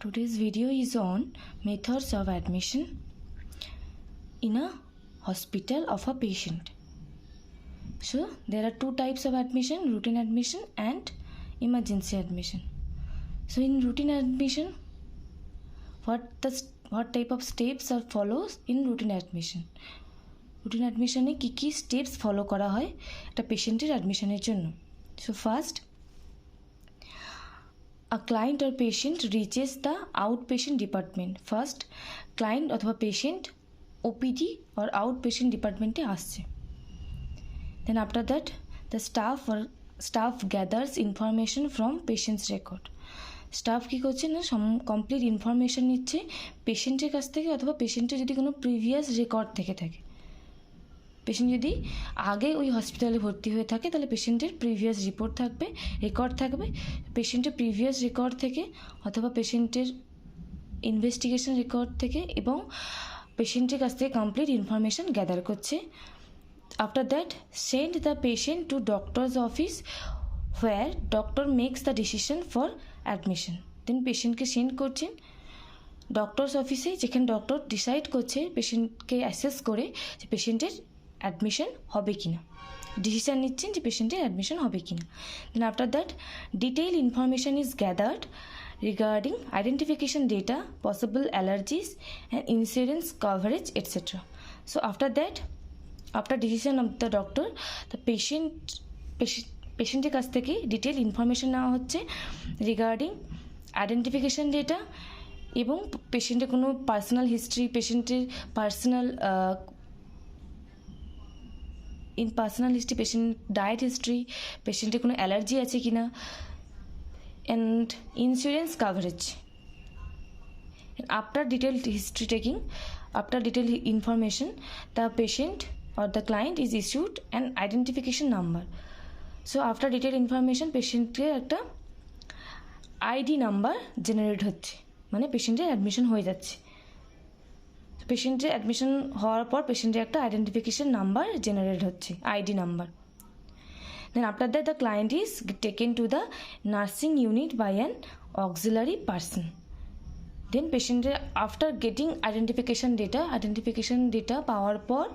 Today's video is on methods of admission in a hospital of a patient. So there are two types of admission, routine admission and emergency admission. So in routine admission, what type of steps are follows in routine admission? Routine admission e ki steps follow kora hoy eta patient er admission er jonno. So first, a client or patient reaches the outpatient department. First, client অথবা patient OPD or outpatient department এ আসছে. Then after that, the staff gathers information from patient's record. Staff কী করছে না complete information নিচ্ছে পেশেন্টের কাছ থেকে অথবা পেশেন্টের যদি কোনো প্রিভিয়াস রেকর্ড থেকে থাকে। পেশেন্ট যদি আগে ওই হসপিটালে ভর্তি হয়ে থাকে তাহলে পেশেন্টের প্রিভিয়াস রিপোর্ট থাকবে, রেকর্ড থাকবে। পেশেন্টের প্রিভিয়াস রেকর্ড থেকে অথবা পেশেন্টের ইনভেস্টিগেশন রেকর্ড থেকে এবং পেশেন্টের কাছ থেকে কমপ্লিট ইনফরমেশন গ্যাদার করছে। After that send the patient to doctor's office where doctor makes the decision for admission. Then পেশেন্টকে সেন্ড করছেন ডক্টরস অফিসে, যেখানে ডক্টর ডিসাইড করছে পেশেন্টকে অ্যাসেস করে যে পেশেন্টের অ্যাডমিশন হবে কি না, ডিসিশান নিচ্ছেন যে পেশেন্টের অ্যাডমিশন হবে কি না। Then after that detail information is gathered regarding identification data, possible allergies and insurance coverage, etc. So after that, after decision of the doctor, the পেশেন্টের কাছ থেকে ডিটেল ইনফরমেশন নেওয়া হচ্ছে রিগার্ডিং আইডেন্টিফিকেশন ডেটা এবং পেশেন্টের কোনো পার্সোনাল হিস্ট্রি, পেশেন্টের personal history, patient diet history, পেশেন্টের কোনো অ্যালার্জি আছে কি না, and insurance coverage. And after detailed history taking, after detailed information, the patient or the client is issued an identification number. So after detailed information, patient ke ekta ID number generate হচ্ছে, মানে পেশেন্টের admission হয়ে যাচ্ছে। পেশেন্টের admission হওয়ার পর পেশেন্টের একটা আইডেন্টিফিকেশন নাম্বার জেনারেট হচ্ছে, ID number. Then after that, the client is taken to the nursing unit by an auxiliary person. Then patient, after getting identification data পাওয়ার পর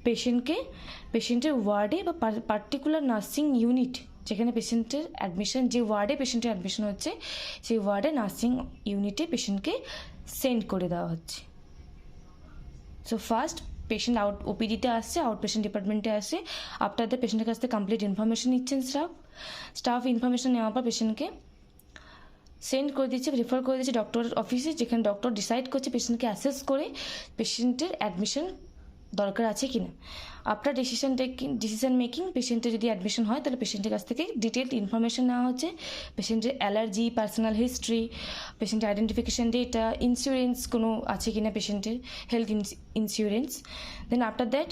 পেশেন্টের ওয়ার্ডে বা পার্টিকুলার নার্সিং ইউনিট যেখানে পেশেন্টের অ্যাডমিশন, যে ওয়ার্ডে পেশেন্টের অ্যাডমিশন হচ্ছে সেই ওয়ার্ডে নার্সিং ইউনিটে পেশেন্টকে সেন্ড করে দেওয়া হচ্ছে। সো ফার্স্ট পেশেন্ট ওপিডিতে আসছে, আউট পেশেন্ট ডিপার্টমেন্টে আসছে। আফটার দ্য পেশেন্টের কাছ থেকে কমপ্লিট ইনফরমেশন নিচ্ছেন স্টাফ ইনফরমেশন নেওয়ার পর পেশেন্টকে সেন্ড করে দিচ্ছে, রেফার করে দিচ্ছে ডক্টর অফিসে, যেখানে ডক্টর ডিসাইড করছে পেশেন্টকে অ্যাসেস করে পেশেন্টের অ্যাডমিশন দরকার আছে কি না। আফটার ডিসিশন মেকিং, পেশেন্টের যদি অ্যাডমিশন হয় তাহলে পেশেন্টের কাছ থেকে ডিটেলড ইনফরমেশন নেওয়া হচ্ছে, পেশেন্টের অ্যালার্জি, পার্সোনাল হিস্ট্রি, পেশেন্টের আইডেন্টিফিকেশন ডেটা, ইন্স্যুরেন্স কোনো আছে কি না পেশেন্টের, health insurance. Then after that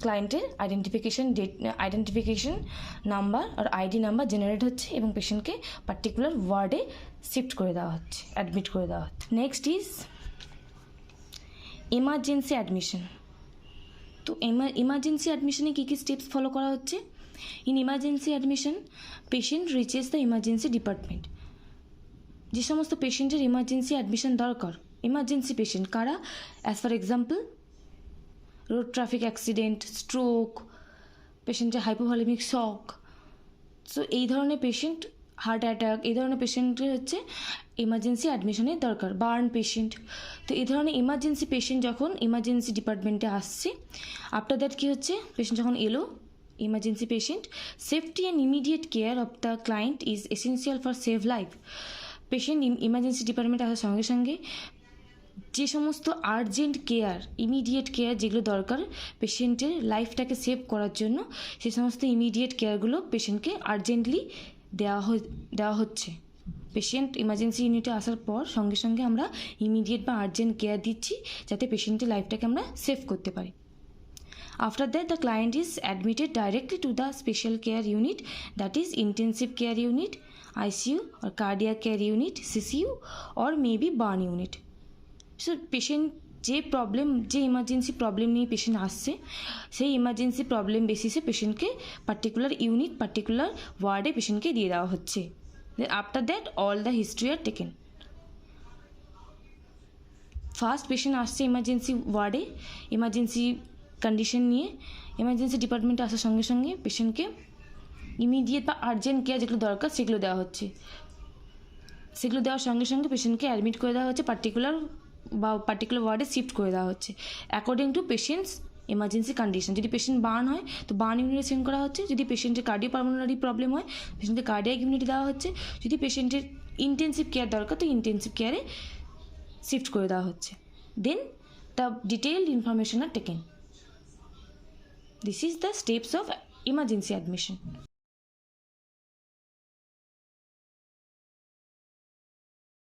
ক্লায়েন্টের আইডেন্টিফিকেশন নাম্বার আর আইডি নাম্বার জেনারেট হচ্ছে এবং পেশেন্টকে পার্টিকুলার ওয়ার্ডে শিফট করে দেওয়া হচ্ছে, অ্যাডমিট করে দেওয়া হচ্ছে। Next is emergency admission. তো ইমার্জেন্সি অ্যাডমিশনে কী কী স্টেপস ফলো করা হচ্ছে? In emergency admission, patient reaches the emergency department. যে সমস্ত পেশেন্টের ইমার্জেন্সি অ্যাডমিশন দরকার, ইমার্জেন্সি পেশেন্ট কারা? As for example road traffic accident, stroke, পেশেন্টের হাইপোভলিমিক শক, সো এই ধরনের পেশেন্ট, হার্ট অ্যাটাক, এই ধরনের পেশেন্টের হচ্ছে ইমার্জেন্সি অ্যাডমিশনের দরকার। বার্ন পেশেন্ট, তো এই ধরনের ইমার্জেন্সি পেশেন্ট যখন ইমার্জেন্সি ডিপার্টমেন্টে আসছে, আফটার দ্যাট কী হচ্ছে, পেশেন্ট যখন এলো emergency patient, safety and immediate care of the client is essential for save life. Patient emergency ডিপার্টমেন্টে আসার সঙ্গে সঙ্গে যে সমস্ত আর্জেন্ট কেয়ার, ইমিডিয়েট কেয়ার যেগুলো দরকার পেশেন্টের লাইফটাকে সেভ করার জন্য, সেই সমস্ত ইমিডিয়েট কেয়ারগুলো পেশেন্টকে আর্জেন্টলি দেওয়া হচ্ছে। পেশেন্ট ইমার্জেন্সি ইউনিটে আসার পর সঙ্গে সঙ্গে আমরা ইমিডিয়েট বা আর্জেন্ট কেয়ার দিচ্ছি যাতে পেশেন্টের লাইফটাকে আমরা সেভ করতে পারি। After that the client is admitted directly to the special care unit, that is intensive care unit, ICU or cardiac care unit, CCU or maybe burn unit. So patient যে emergency problem নিয়ে patient আসছে সেই emergency problem বেসিসে পেশেন্টকে particular unit, particular ওয়ার্ডে পেশেন্টকে দিয়ে দেওয়া হচ্ছে। Then after that all the history are taken. First patient আসছে এমার্জেন্সি ওয়ার্ডে এমার্জেন্সি কন্ডিশন নিয়ে, এমার্জেন্সি ডিপার্টমেন্টে আসার সঙ্গে সঙ্গে পেশেন্টকে ইমিডিয়েট বা আর্জেন্ট কেয়ার যেগুলো দরকার সেগুলো দেওয়া হচ্ছে। সেগুলো দেওয়ার সঙ্গে সঙ্গে পেশেন্টকে অ্যাডমিট করে দেওয়া হচ্ছে, পার্টিকুলার ওয়ার্ডে শিফট করে দেওয়া হচ্ছে according to patients emergency condition. যদি পেশেন্ট বার্ন হয় তো বার্ন ইউনিটে সেন্ড করা হচ্ছে, যদি পেশেন্টের কার্ডিওপালমোনারি প্রবলেম হয় পেশেন্টকে কার্ডিয়াক ইউনিটে দেওয়া হচ্ছে, যদি পেশেন্টের ইন্টেন্সিভ কেয়ার দরকার তো ইন্টেন্সিভ কেয়ারে শিফট করে দেওয়া হচ্ছে। Then the detailed information are taken. This is the steps of emergency admission.